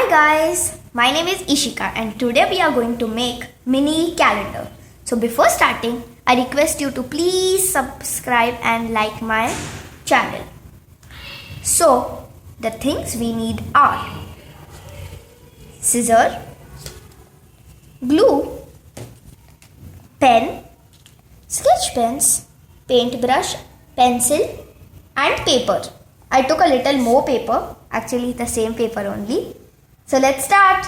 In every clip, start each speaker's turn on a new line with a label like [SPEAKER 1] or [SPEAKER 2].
[SPEAKER 1] Hi guys, my name is Ishika and today we are going to make mini calendar. So before starting, I request you to please subscribe and like my channel. So the things we need are scissor, glue, pen, sketch pens, paintbrush, pencil and paper. I took a little more paper, actually the same paper only. So let's start.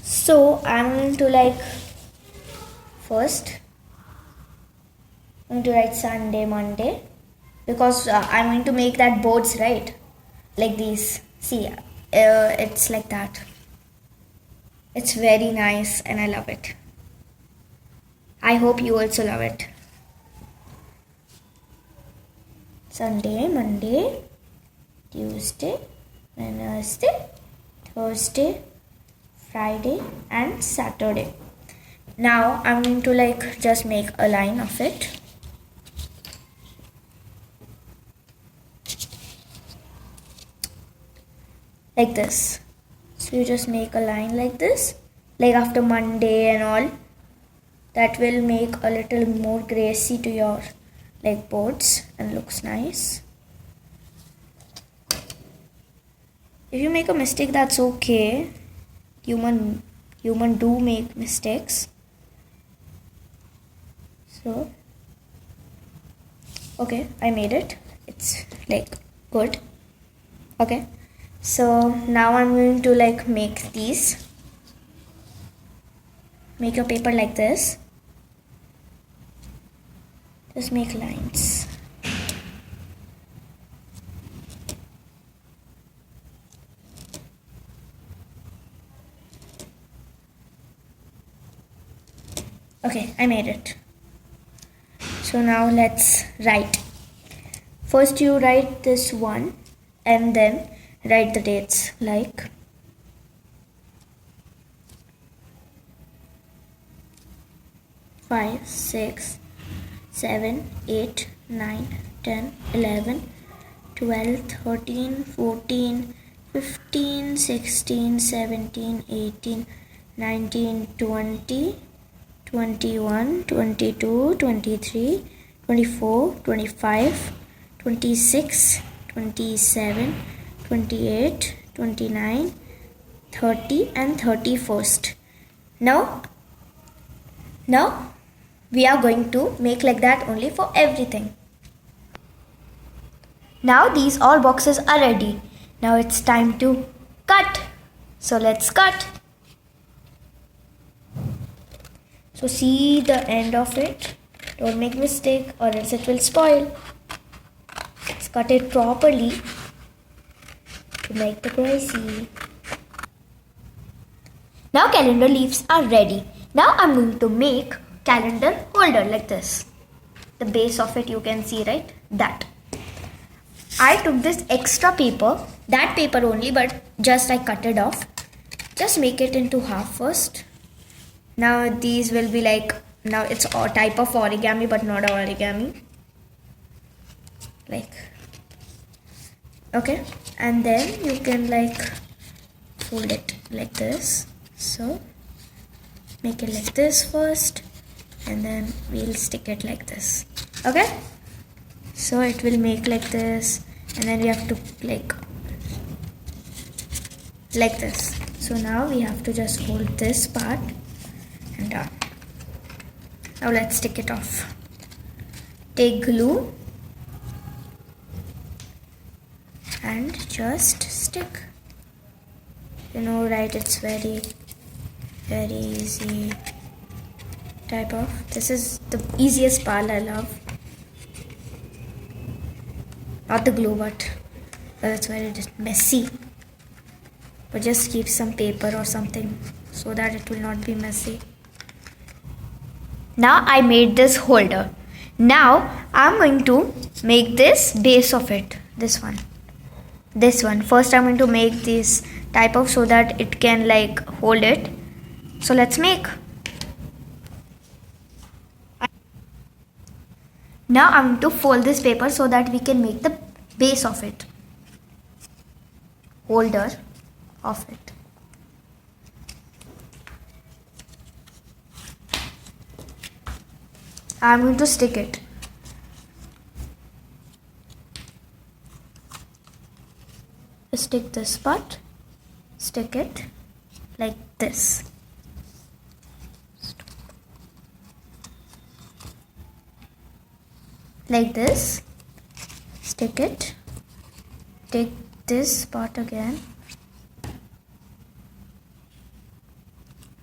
[SPEAKER 1] So I'm going to first I'm going to write Sunday, Monday because I'm going to make that boards, right? Like these. See, it's like that. It's very nice and I love it. I hope you also love it. Sunday, Monday, Tuesday, Wednesday, Thursday, Friday and Saturday. Now I'm going to just make a line of it. Like this. So you just make a line like this. Like after Monday and all. That will make a little more gracy to your boards and looks nice. If you make a mistake, that's okay. Human do make mistakes. So okay, I made it. It's good. Okay, so now I'm going to make these. Make your paper like this. Just make lines. Okay, I made it. So now let's write. First you write this one and then write the dates like 5, 6, 7, 8, 9, 10, 11, 12, 13, 14, 15, 16, 17, 18, 19, 20, 21, 22, 23, 24, 25, 26, 27, 28, 29, 30 and 31st. Now we are going to make like that only for everything. Now these all boxes are ready. Now it's time to cut. So let's cut. So see the end of it. Don't make mistake or else it will spoil. Let's cut it properly to make the gracie. Now calendar leaves are ready. Now I'm going to make calendar holder like this. The base of it you can see, right? That. I took this extra paper, that paper only, but just I cut it off. Just make it into half first. Now these will be now it's a type of origami but not origami. Okay, and then you can fold it like this. So make it like this first and then we'll stick it like this. Okay, so it will make like this and then we have to like this. So now we have to just hold this part and done. Now let's stick it off. Take glue and just stick. Right, it's very easy type of. This is the easiest part I love. Not the glue, but it's very messy. But just keep some paper or something so that it will not be messy. Now I made this holder. Now I'm going to make this base of it. This one. First I'm going to make this type of so that it can hold it. So let's make. Now I'm going to fold this paper so that we can make the base of it. Holder of it. I'm going to stick it. Stick this part. Stick it like this. Like this. Stick it. Take this part again.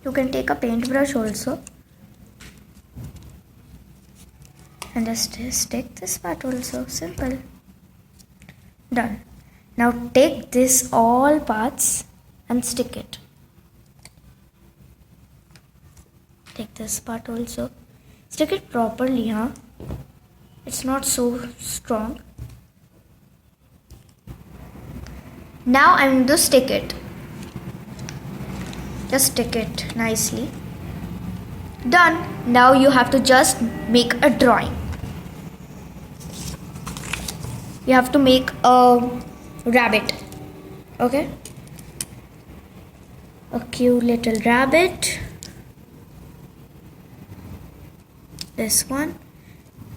[SPEAKER 1] You can take a paintbrush also. And just stick this part also. Simple. Done. Now take this all parts and stick it. Take this part also. Stick it properly, huh? It's not so strong. Now I'm going to stick it. Just stick it nicely. Done. Now you have to just make a drawing. You have to make a rabbit. Okay? A cute little rabbit. This one.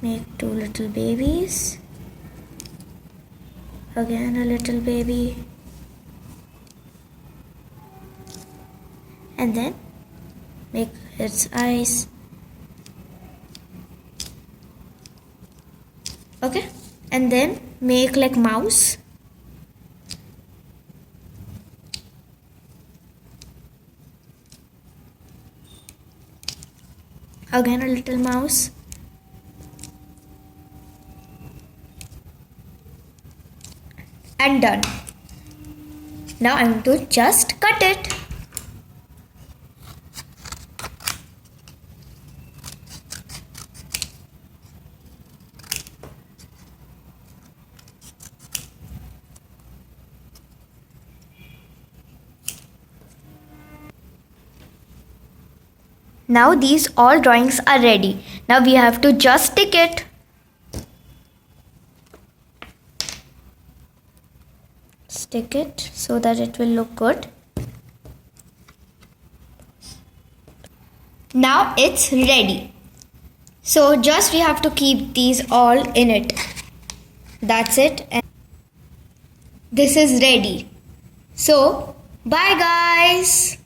[SPEAKER 1] Make two little babies. Again a little baby. And then make its eyes. Okay? And then make like mouse. Again a little mouse. And done. Now I'm going to just cut it. Now these all drawings are ready. Now we have to just stick it. Stick it so that it will look good. Now it's ready. So just we have to keep these all in it. That's it. And this is ready. So bye guys.